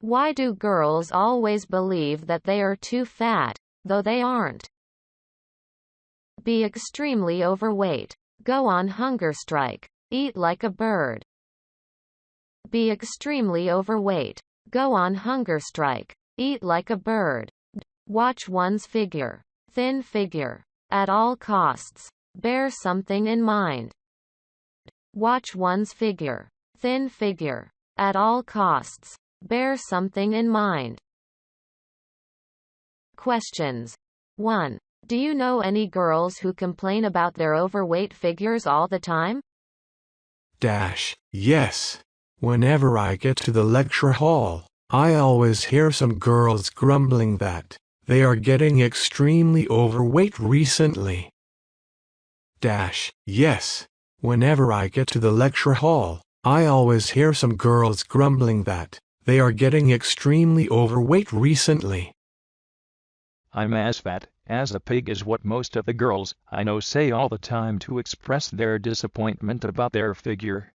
Why do girls always believe that they are too fat, though they aren't? Be extremely overweight. Go on hunger strike. Eat like a bird. Be extremely overweight. Go on hunger strike. Eat like a bird. Watch one's figure. Thin figure. At all costs. Bear something in mind. Watch one's figure. Thin figure. At all costs. Bear something in mind. Questions. 1. Do you know any girls who complain about their overweight figures all the time? Yes. Whenever I get to the lecture hall, I always hear some girls grumbling that they are getting extremely overweight recently. Yes. Whenever I get to the lecture hall, I always hear some girls grumbling that they are getting extremely overweight recently. I'm as fat as a pig is what most of the girls I know say all the time to express their disappointment about their figure.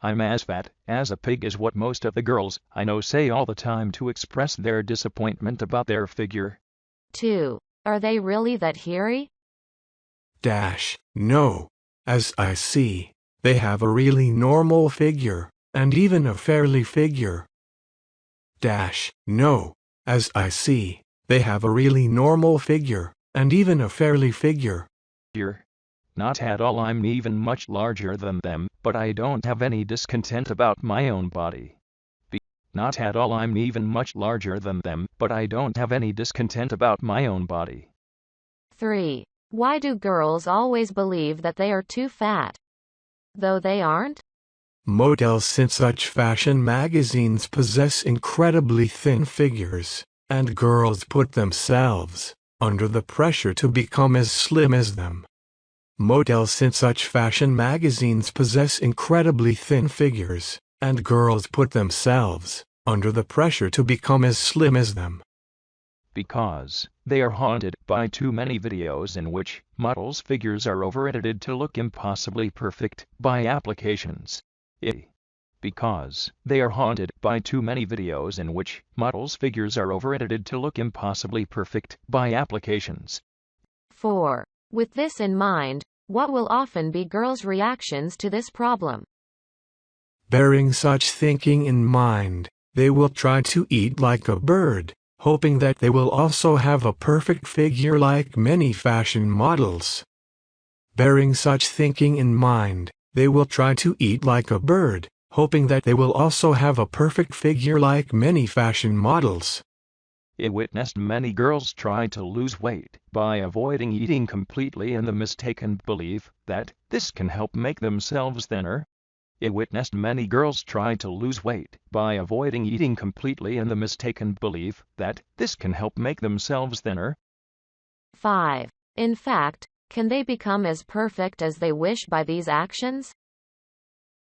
I'm as fat as a pig is what most of the girls I know say all the time to express their disappointment about their figure. 2. Are they really that heary? No. As I see, they have a really normal figure, and even a fairly figure. No. As I see, they have a really normal figure, and even a fairly figure. Not at all. I'm even much larger than them, but I don't have any discontent about my own body. Not at all. I'm even much larger than them, but I don't have any discontent about my own body. 3. Why do girls always believe that they are too fat, though they aren't? Models in such fashion magazines possess incredibly thin figures, and girls put themselves under the pressure to become as slim as them. Models in such fashion magazines possess incredibly thin figures, and girls put themselves under the pressure to become as slim as them. Because they are haunted by too many videos in which models' figures are over-edited to look impossibly perfect by applications. Because they are haunted by too many videos in which models' figures are over-edited to look impossibly perfect by applications. 4. With this in mind, what will often be girls' reactions to this problem? Bearing such thinking in mind, they will try to eat like a bird, hoping that they will also have a perfect figure like many fashion models. Bearing such thinking in mind, they will try to eat like a bird, hoping that they will also have a perfect figure like many fashion models. It witnessed many girls try to lose weight by avoiding eating completely in the mistaken belief that this can help make themselves thinner. It witnessed many girls try to lose weight by avoiding eating completely in the mistaken belief that this can help make themselves thinner. 5. In fact, can they become as perfect as they wish by these actions?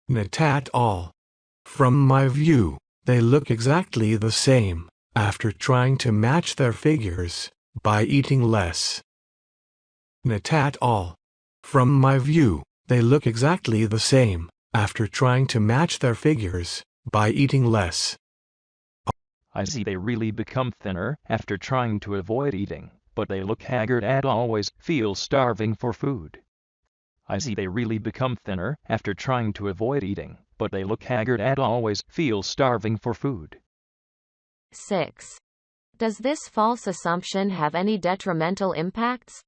Not at all. From my view, they look exactly the same after trying to match their figures by eating less. Not at all. From my view, they look exactly the same after trying to match their figures by eating less. I see they really become thinner after trying to avoid eating, but they look haggard and always feel starving for food. I see they really become thinner after trying to avoid eating, but they look haggard and always feel starving for food. 6. Does this false assumption have any detrimental impacts?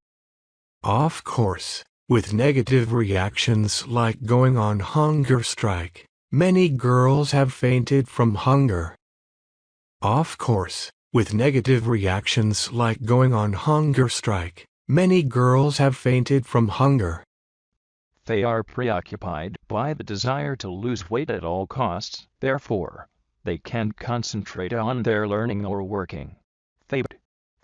Of course, with negative reactions like going on hunger strike, many girls have fainted from hunger. Of course, with negative reactions like going on hunger strike, many girls have fainted from hunger. They are preoccupied by the desire to lose weight at all costs, therefore, they can't concentrate on their learning or working.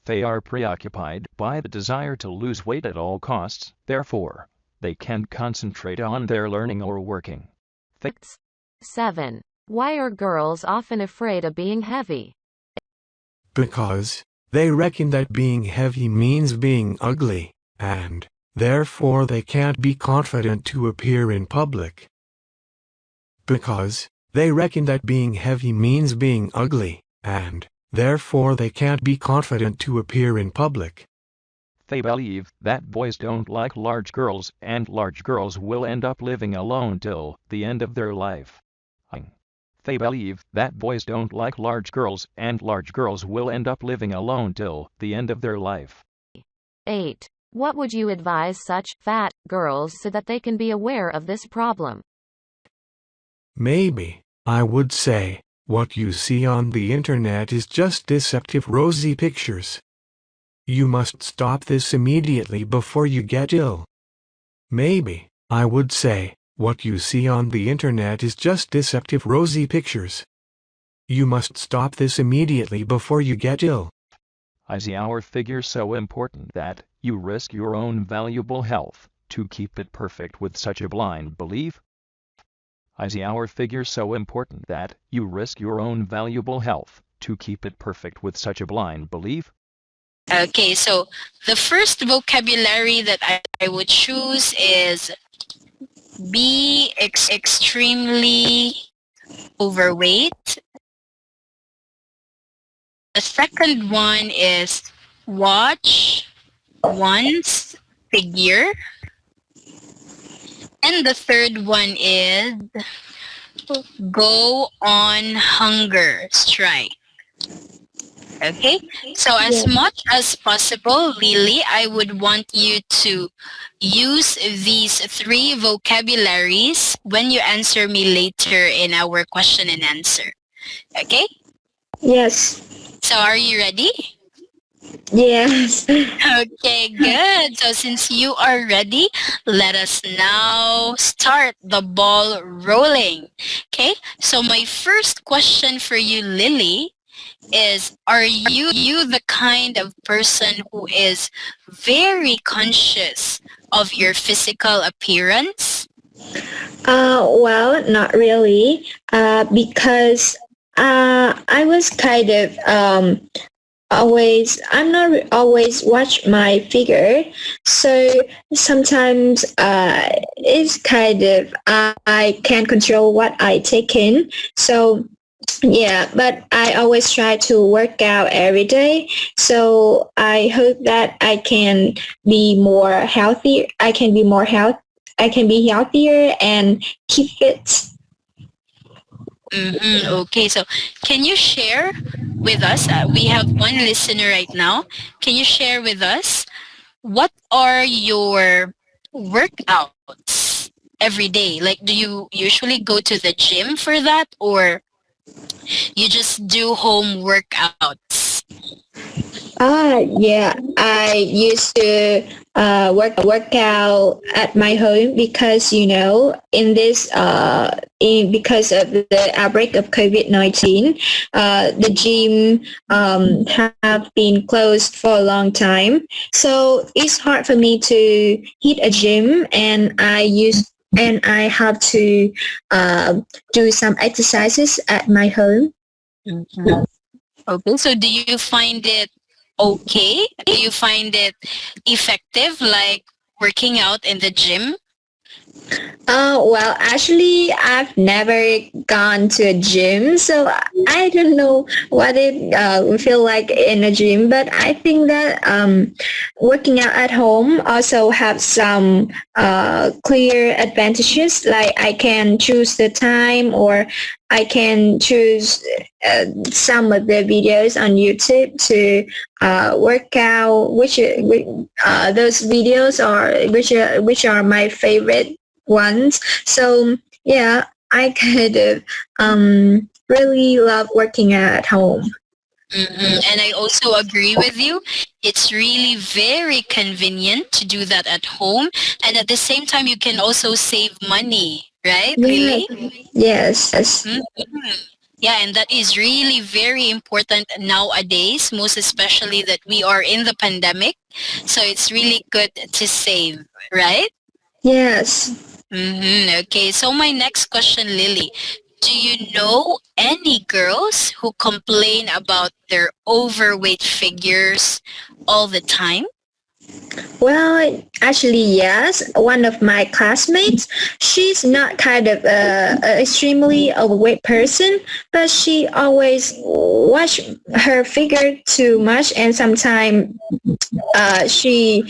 They are preoccupied by the desire to lose weight at all costs, therefore, they can't concentrate on their learning or working. 7. Why are girls often afraid of being heavy? Because they reckon that being heavy means being ugly, and therefore they can't be confident to appear in public. Because They reckon that being heavy means being ugly, and, therefore they can't be confident to appear in public. They believe that boys don't like large girls and large girls will end up living alone till the end of their life. They believe that boys don't like large girls and large girls will end up living alone till the end of their life. 8. What would you advise such fat girls so that they can be aware of this problem? Maybe, I would say, what you see on the internet is just deceptive rosy pictures. You must stop this immediately before you get ill. Maybe, I would say, what you see on the internet is just deceptive rosy pictures. You must stop this immediately before you get ill. Is our figure so important that you risk your own valuable health to keep it perfect with such a blind belief? Is our figure so important that you risk your own valuable health to keep it perfect with such a blind belief? Okay, so the first vocabulary that I would choose is be extremely overweight. The second one is watch one's figure. And the third one is go on hunger strike. Okay, so as much as possible, Lily, I would want you to use these 3 vocabularies when you answer me later in our question and answer. Okay? Yes. So are you ready? Yes. Okay, good. So since you are ready, let us now start the ball rolling. Okay, so my first question for you, Lily, is are you the kind of person who is very conscious of your physical appearance? Well, not really. Because I was kind of I'm not always watch my figure, so sometimes it's kind of I can't control what I take in. So yeah, but I always try to work out every day. So I hope that I can be more healthy. I can be healthier and keep fit. Okay, so can you share with us? We have one listener right now. Can you share with us what are your workouts every day? Like, do you usually go to the gym for that, or you just do home workouts? Yeah, I used to work out at my home because because of the outbreak of COVID-19, the gym have been closed for a long time. So it's hard for me to hit a gym, and I have to do some exercises at my home. Okay, so do you find it okay? Do you find it effective, like working out in the gym? Well, actually, I've never gone to a gym, so I don't know what it feel like in a gym. But I think that working out at home also have some clear advantages. Like I can choose the time, or I can choose some of the videos on YouTube to work out. Those videos which are my favorite ones. So yeah, I kind of really love working out at home. And I also agree with you. It's really very convenient to do that at home, and at the same time you can also save money, right, Lily? Yes. Mhm. Yeah, and that is really very important nowadays, most especially that we are in the pandemic. So it's really good to save, right? Yes. Okay, so my next question, Lily. Do you know any girls who complain about their overweight figures all the time? Well, actually, yes. One of my classmates, she's not kind of a extremely overweight person, but she always watch her figure too much, and she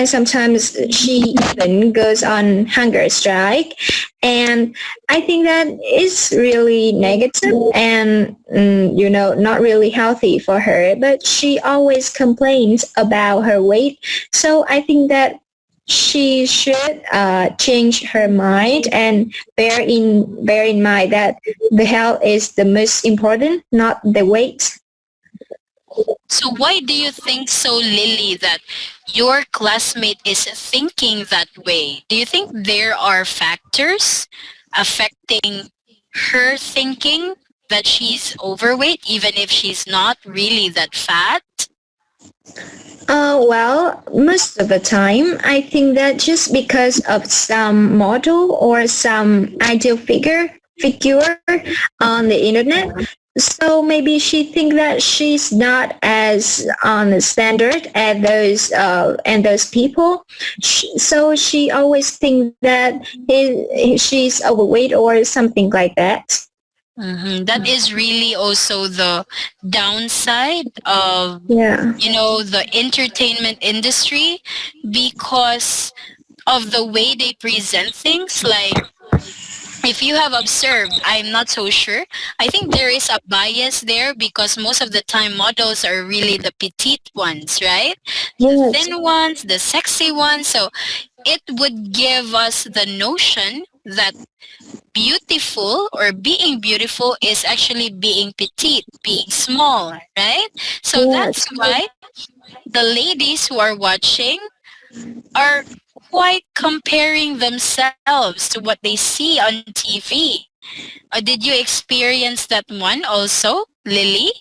sometimes she even goes on hunger strike, and I think that is really negative and not really healthy for her, but she always complains about her weight. So I think that she should change her mind and bear in mind that the health is the most important, not the weight. So why do you think so, Lily, that your classmate is thinking that way? Do you think there are factors affecting her thinking that she's overweight, even if she's not really that fat? Well, most of the time, I think that just because of some model or some ideal figure on the internet, so maybe she think that she's not as on the standard as those and those people. So she always think that she's overweight or something like that. That is really also the downside of, Yeah. the entertainment industry, because of the way they present things. Like, if you have observed, I'm not so sure. I think there is a bias there because most of the time models are really the petite ones, right? The Yes. thin ones, the sexy ones. So it would give us the notion that beautiful or being beautiful is actually being petite, being small, right? So that's Yes. why the ladies who are watching are quite comparing themselves to what they see on TV. Did you experience that one also, Lily?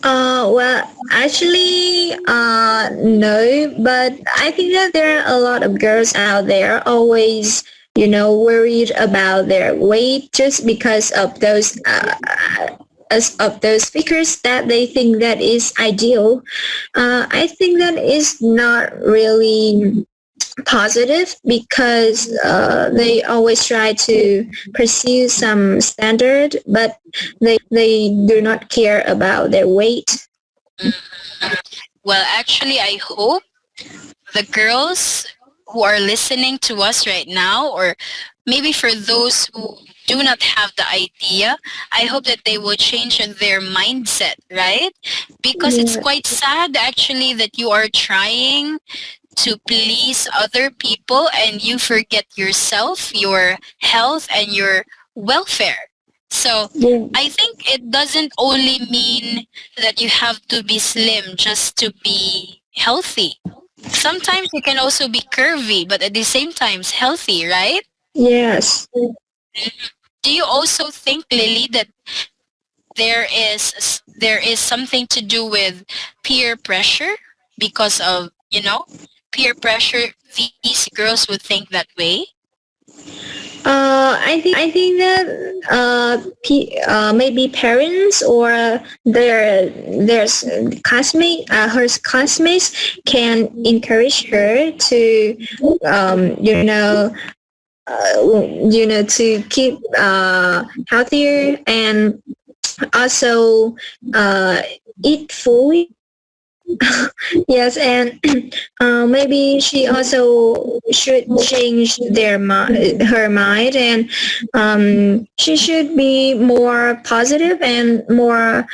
Well, actually, no, but I think that there are a lot of girls out there always, worried about their weight just because of those figures that they think that is ideal. I think that is not really positive because they always try to pursue some standard, but they do not care about their weight. Well, actually, I hope the girls who are listening to us right now, or maybe for those who do not have the idea, I hope that they will change their mindset, right? Because it's Yeah. quite sad actually that you are trying to please other people and you forget yourself, your health, and your welfare. So Yeah. I think it doesn't only mean that you have to be slim just to be healthy. Sometimes you can also be curvy, but at the same time healthy, right? Yes. Do you also think, Lily, that there is something to do with peer pressure because of peer pressure? These girls would think that way. I think that maybe parents or their her classmates can encourage her to to keep healthier and also eat fully. Yes, and maybe she also should change her mind, and she should be more positive and more,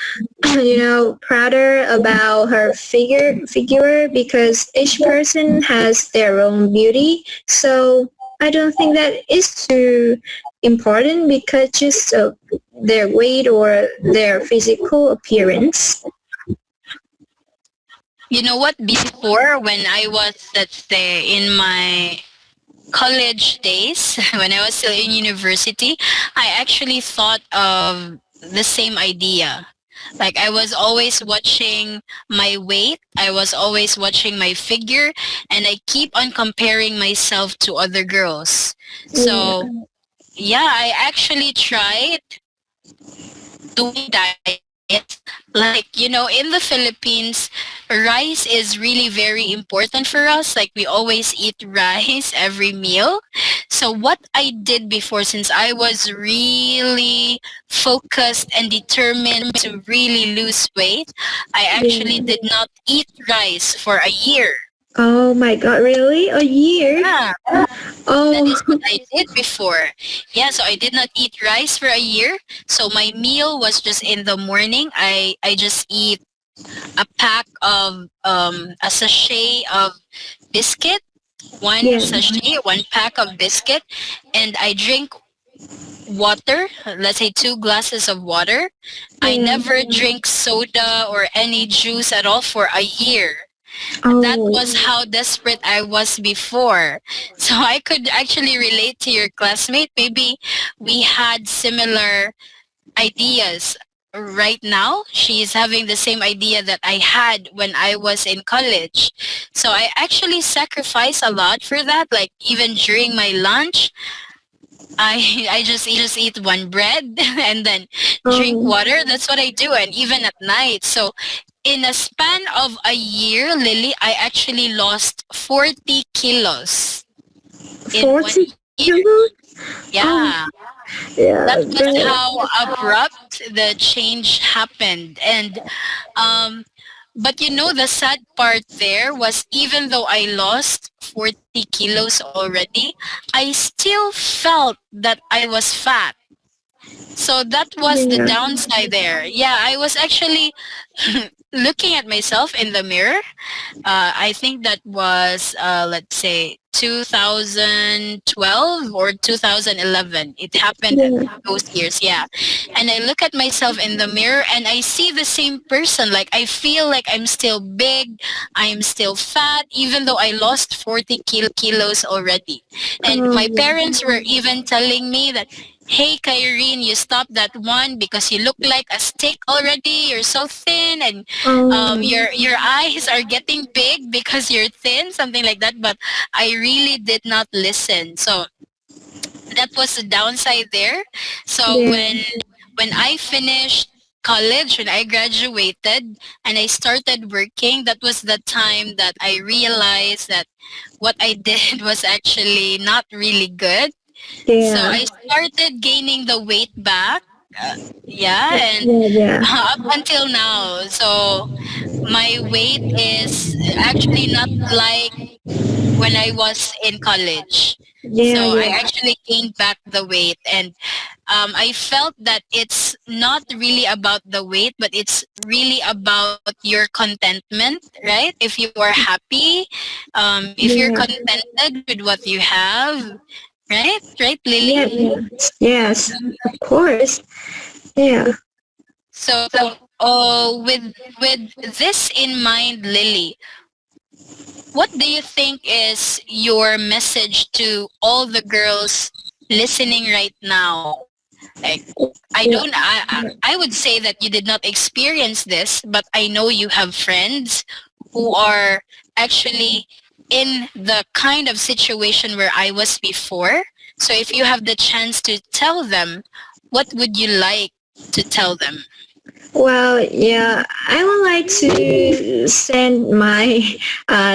prouder about her figure because each person has their own beauty. So I don't think that is too important because just of their weight or their physical appearance. You know what? Before, when I was, let's say, in my college days, when I was still in university, I actually thought of the same idea. Like, I was always watching my weight, I was always watching my figure, and I keep on comparing myself to other girls. Yeah. So, yeah, I actually tried doing diet. Like, in the Philippines, rice is really very important for us. Like, we always eat rice every meal. So what I did before, since I was really focused and determined to really lose weight, I actually Yeah. did not eat rice for a year. Oh my God, really? A year? Yeah, that Oh, is what I did before. Yeah, so I did not eat rice for a year. So my meal was just in the morning. I just eat a pack of a sachet of biscuit, one yeah. sachet, one pack of biscuit, and I drink water, let's say 2 glasses of water. I Yeah. never drink soda or any juice at all for a year. That Oh, was how desperate I was before. So I could actually relate to your classmate. Maybe we had similar ideas. Right now, she's having the same idea that I had when I was in college. So I actually sacrifice a lot for that. Like, even during my lunch, I just eat one bread and then drink oh, water. That's what I do, and even at night. So in a span of a year, Lily, I actually lost 40 kilos in 1 40 year. kilos? Oh, Yeah, yeah. that was how abrupt the change happened. And but the sad part there was, even though I lost 40 kilos already, I still felt that I was fat. So that was the Yeah. downside there. Yeah, I was actually looking at myself in the mirror. I think that was, let's say, 2012 or 2011. It happened at Yeah. those years, yeah. And I look at myself in the mirror and I see the same person. Like, I feel like I'm still big, I'm still fat, even though I lost 40 kilos already. And my Oh, parents were even telling me that, hey, Kyrene, you stop that one because you look like a stick already. You're so thin, and oh, your eyes are getting big because you're thin, something like that. But I really did not listen. So that was the downside there. So yeah. when I finished college, when I graduated and I started working, that was the time that I realized that what I did was actually not really good. So Yeah. I started gaining the weight back. Uh, yeah, and Yeah. Yeah. up until now. So my weight is actually not like when I was in college. So Yeah. I Yeah. actually gained back the weight, and I felt that it's not really about the weight, but it's really about your contentment, right? If you are happy, if you're Yeah. contented with what you have, right, Yeah. Lily? Yeah. Yes. Of course. Yeah. So, with this in mind, Lily, what do you think is your message to all the girls listening right now? Like, Yeah. I would say that you did not experience this, but I know you have friends who are actually in the kind of situation where I was before. So if you have the chance to tell them, what would you like to tell them? Well, yeah, I would like to send my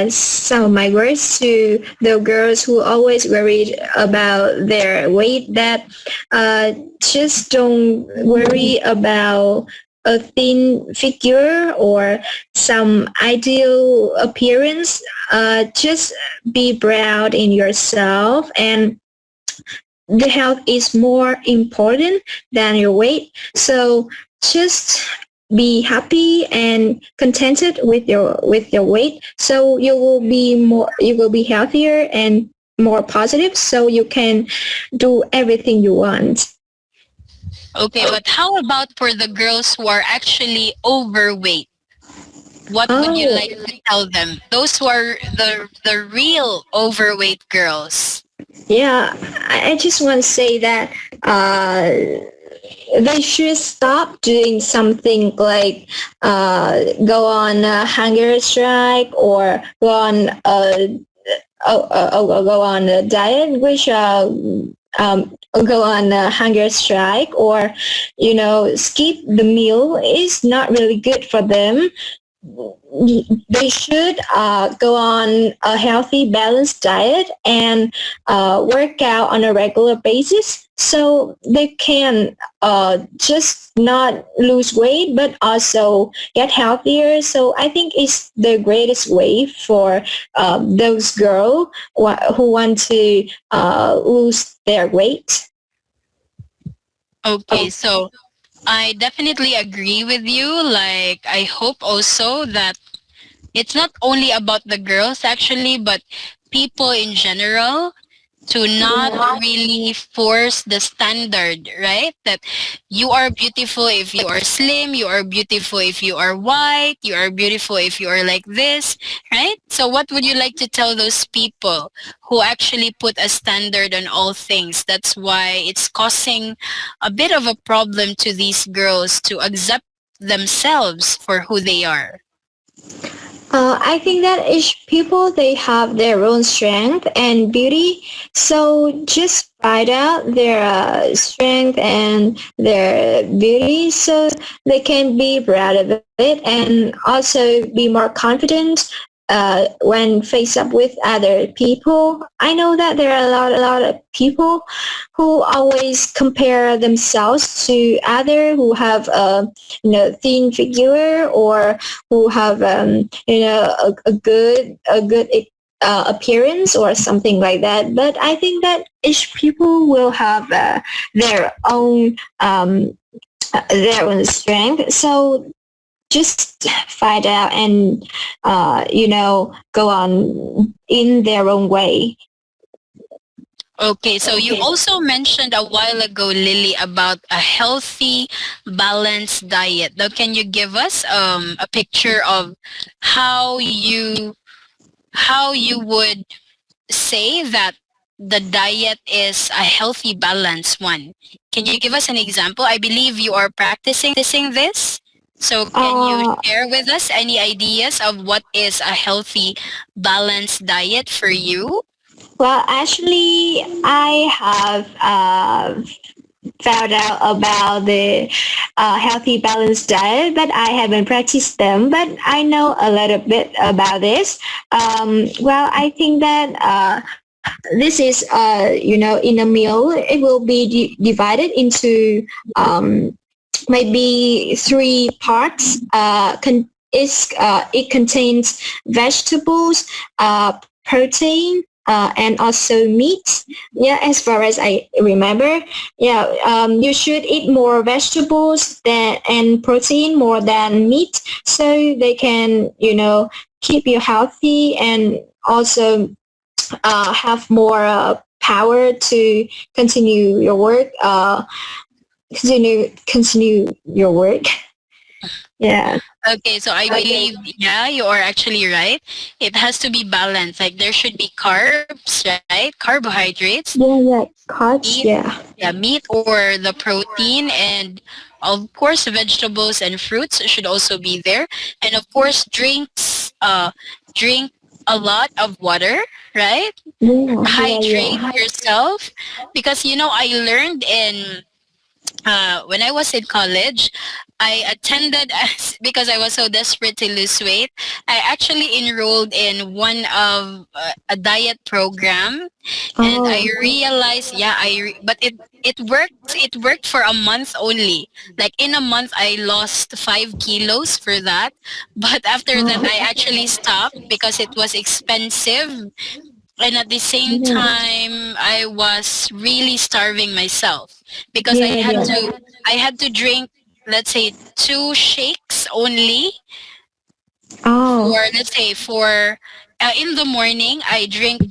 some of my words to the girls who always worried about their weight. That just don't worry about a thin figure or some ideal appearance. Just be proud in yourself, and the health is more important than your weight. So just be happy and contented with your weight. So you will be healthier and more positive. So you can do everything you want. Okay, but how about for the girls who are actually overweight? What would you Oh, like to tell them? Those who are the real overweight girls. yeah. I just want to say that they should stop doing something like go on a hunger strike or go on a diet which go on a hunger strike or skip the meal is not really good for them. They should go on a healthy, balanced diet and work out on a regular basis so they can just not lose weight but also get healthier. So I think it's the greatest way for those girls who want to lose their weight. Okay, so I definitely agree with you. Like, I hope also that it's not only about the girls actually, but people in general to not really force the standard, right? That you are beautiful if you are slim, you are beautiful if you are white, you are beautiful if you are like this, right? So what would you like to tell those people who actually put a standard on all things? That's why it's causing a bit of a problem to these girls to accept themselves for who they are. I think that each people they have their own strength and beauty, so just find out their strength and their beauty, so they can be proud of it and also be more confident when face up with other people. I know that there are a lot of people who always compare themselves to other who have thin figure or who have a good appearance or something like that. But I think that each people will have their own strength. So just find out and go on in their own way. Okay, so you also mentioned a while ago, Lily, about a healthy, balanced diet. Now, can you give us a picture of how you would say that the diet is a healthy, balanced one? Can you give us an example? I believe you are practicing this. So can you share with us any ideas of what is a healthy, balanced diet for you? Well, actually, I have found out about the healthy balanced diet, but I haven't practiced them. But I know a little bit about this. Well, I think that this is, in a meal, it will be divided into maybe three parts. It contains vegetables, protein, and also meat. Yeah, as far as I remember. Yeah, you should eat more vegetables and protein more than meat, so they can, keep you healthy and also have more power to continue your work. Continue your work. Yeah. Okay, so I believe, yeah, you are actually right. It has to be balanced. Like there should be carbs, right? Carbohydrates, Yeah, carbs, meat, yeah. yeah, meat or the protein, and of course vegetables and fruits should also be there. And of course drink a lot of water, right? Hydrate yourself because I learned in when I was in college, I attended because I was so desperate to lose weight. I actually enrolled in one of a diet program, and I realized, but it worked. It worked for a month only. Like in a month, I lost 5 kilos for that. But after that, I actually stopped because it was expensive, and at the same time I was really starving myself because I had to drink, let's say, 2 shakes only for, let's say, for in the morning I drink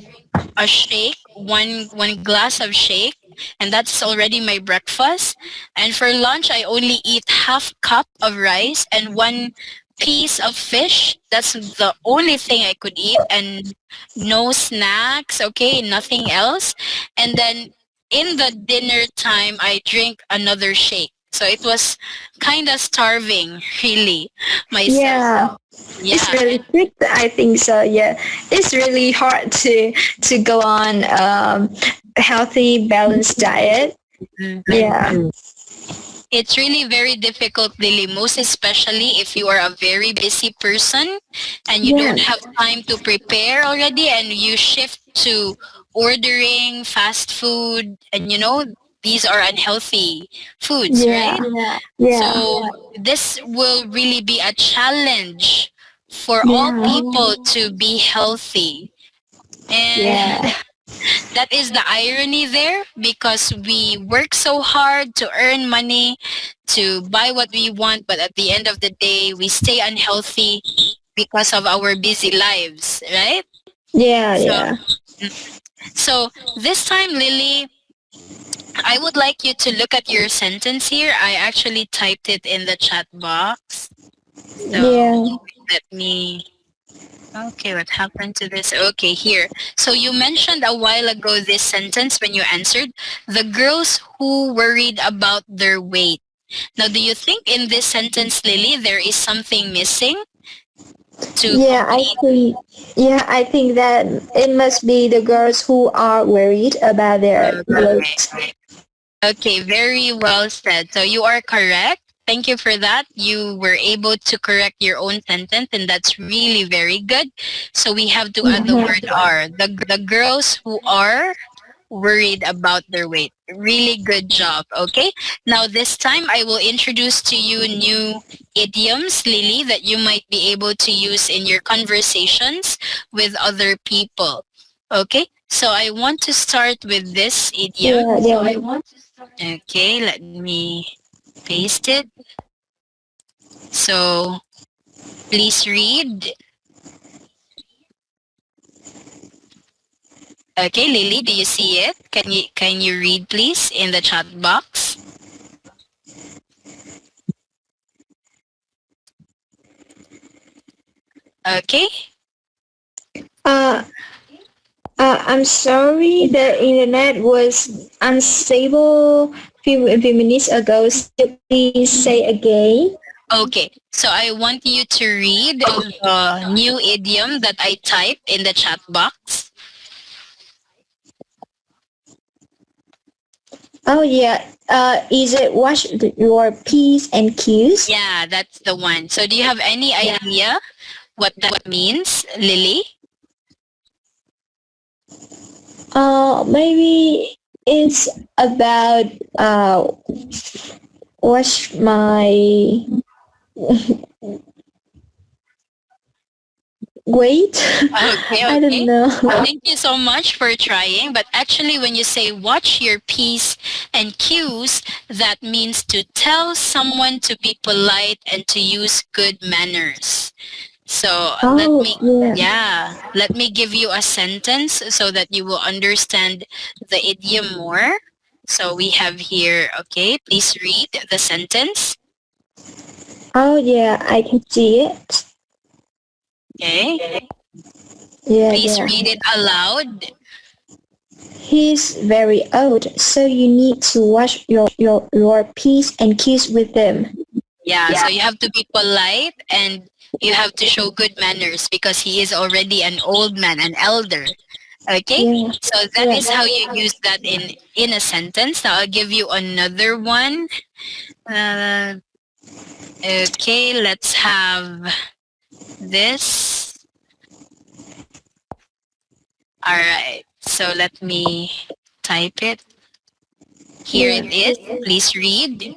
a shake, one glass of shake, and that's already my breakfast. And for lunch I only eat half cup of rice and one piece of fish. That's the only thing I could eat, and no snacks, okay, nothing else. And then in the dinner time I drink another shake. So it was kind of starving, really, myself. Yeah. It's Yeah. really strict, I think so. Yeah, it's really hard to go on healthy, balanced diet. Mhm. Yeah. It's really very difficult, Lily, most especially if you are a very busy person and you Yeah. don't have time to prepare already and you shift to ordering fast food, and these are unhealthy foods, Yeah. right? Yeah. So this will really be a challenge for all Yeah. people to be healthy. And Yeah. that is the irony there, because we work so hard to earn money to buy what we want, but at the end of the day we stay unhealthy because of our busy lives, right? Yeah. so Yeah. so this time, Lily, I would like you to look at your sentence here. I actually typed it in the chat box, so Yeah. let me. Okay, what happened to this? Okay, here. So you mentioned a while ago this sentence when you answered, the girls who worried about their weight. Now, do you think in this sentence, Lily, there is something missing to Yeah, I complete? think I think that it must be the girls who are worried about their Okay. weight. Okay, very well said. So you are correct. Thank you for that. You were able to correct your own sentence, and that's really very good. So we have to add the word are. The girls who are worried about their weight. Really good job. Okay. Now this time I will introduce to you new idioms, Lily, that you might be able to use in your conversations with other people. Okay. So I want to start with this idiom. Yeah, yeah. Okay, let me paste it. So please read. Okay, Lily, do you see it? Can you read please in the chat box? Okay. Uh, I'm sorry, the internet was unstable few minutes ago. So please say again. Okay. So I want you to read the new idiom that I typed in the chat box. Oh yeah. Is it wash your P's and Q's? Yeah, that's the one. So do you have any idea what that means, Lily? Maybe it's about wash my weight. Okay, I don't okay. know. Thank you so much for trying. But actually, when you say watch your P's and Q's, that means to tell someone to be polite and to use good manners. So Oh yeah. let me give you a sentence so that you will understand the idiom more. So we have here, okay, please read the sentence. Oh yeah, I can see it. Okay, Yeah, please yeah. read it aloud. He's very old, so you need to watch your P's and Q's with him. Yeah, so you have to be polite and you have to show good manners because he is already an old man, an elder. Okay? Yeah. So that is how you use that in a sentence. Now I'll give you another one. Uh, okay, let's have this. All right. So let me type it. Here Yeah. it is. Please read.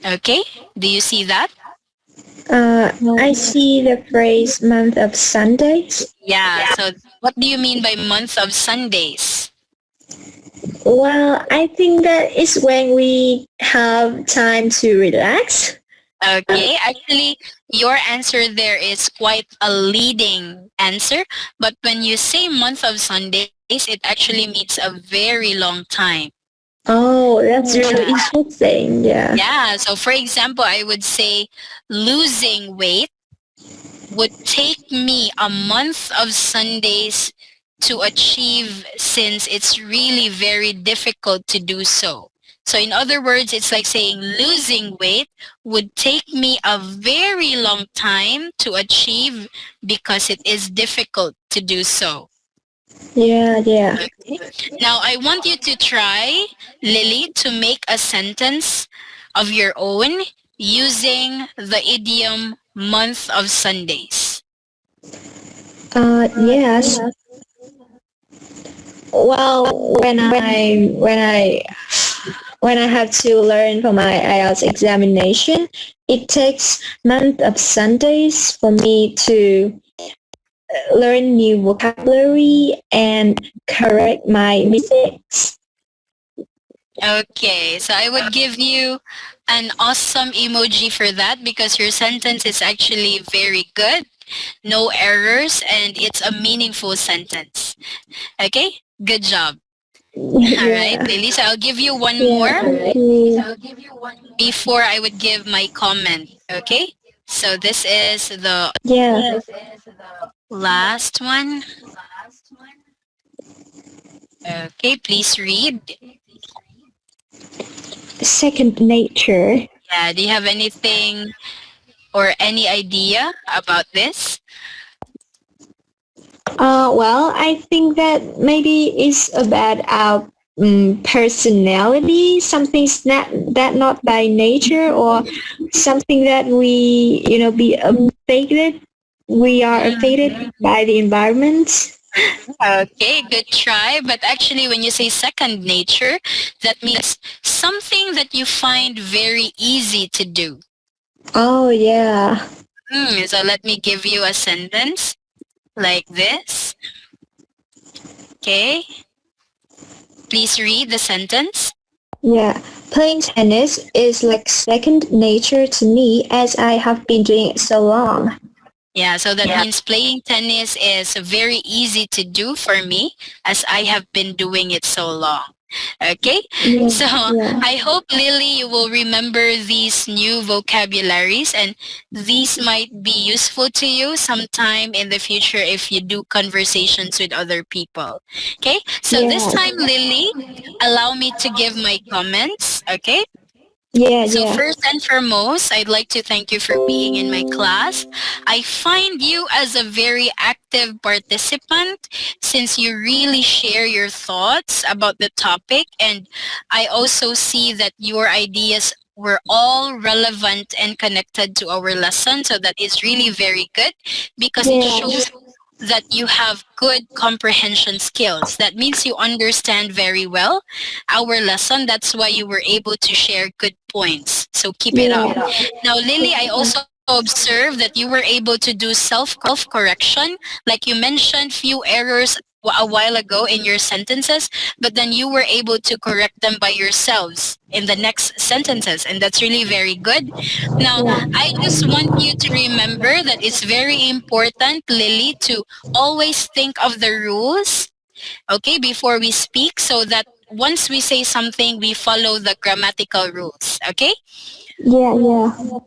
Okay? Do you see that? I see the phrase month of Sundays. Yeah. So what do you mean by month of Sundays? Well, I think that is when we have time to relax. Okay, actually, your answer there is quite a leading answer. But when you say month of Sundays, it actually means a very long time. Oh, that's really Yeah. interesting. Yeah. Yeah. So, for example, I would say losing weight would take me a month of Sundays to achieve, since it's really very difficult to do so. So in other words, it's like saying losing weight would take me a very long time to achieve because it is difficult to do so. Yeah. Now, I want you to try, Lily, to make a sentence of your own using the idiom month of Sundays. Yes. Well, when I have to learn for my IELTS examination, it takes month of Sundays for me to learn new vocabulary and correct my mistakes. Okay, so I would give you an awesome emoji for that because your sentence is actually very good, no errors, and it's a meaningful sentence. Okay, good job. All right, Yeah. Lily, so I'll give you one Yeah, more thank you. before I would give my comment. Okay, so this is the Yeah. last one. Okay, please read. Second nature. Yeah, do you have anything or any idea about this? Well, I think that maybe it's about our personality. Something's not by nature, or something that we be affected. We are affected by the environment. Okay, good try. But actually, when you say second nature, that means something that you find very easy to do. Oh yeah, So let me give you a sentence like this. Okay, please read the sentence. yeah. Playing tennis is like second nature to me, as I have been doing it so long. Yeah, so that means playing tennis is very easy to do for me as I have been doing it so long. Okay, so Yeah. I hope, Lily, you will remember these new vocabularies and these might be useful to you sometime in the future if you do conversations with other people. Okay, so this Yeah. time, Lily, allow me to give my comments. Okay. So Yeah. first and foremost, I'd like to thank you for being in my class. I find you as a very active participant since you really share your thoughts about the topic, and I also see that your ideas were all relevant and connected to our lesson, so that is really very good because it Yeah. shows that you have good comprehension skills. That means you understand very well our lesson. That's why you were able to share good points. So keep it up. Yeah. Now, Lily, I also observed that you were able to do self-correction. Like you mentioned few errors a while ago in your sentences, but then you were able to correct them by yourselves in the next sentences. And that's really very good. Now, I just want you to remember that it's very important, Lily, to always think of the rules, okay, before we speak so that once we say something, we follow the grammatical rules, okay? Yeah.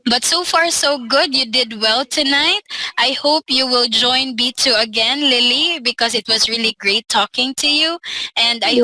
But so far, so good. You did well tonight. I hope you will join B2 again, Lily, because it was really great talking to you. And I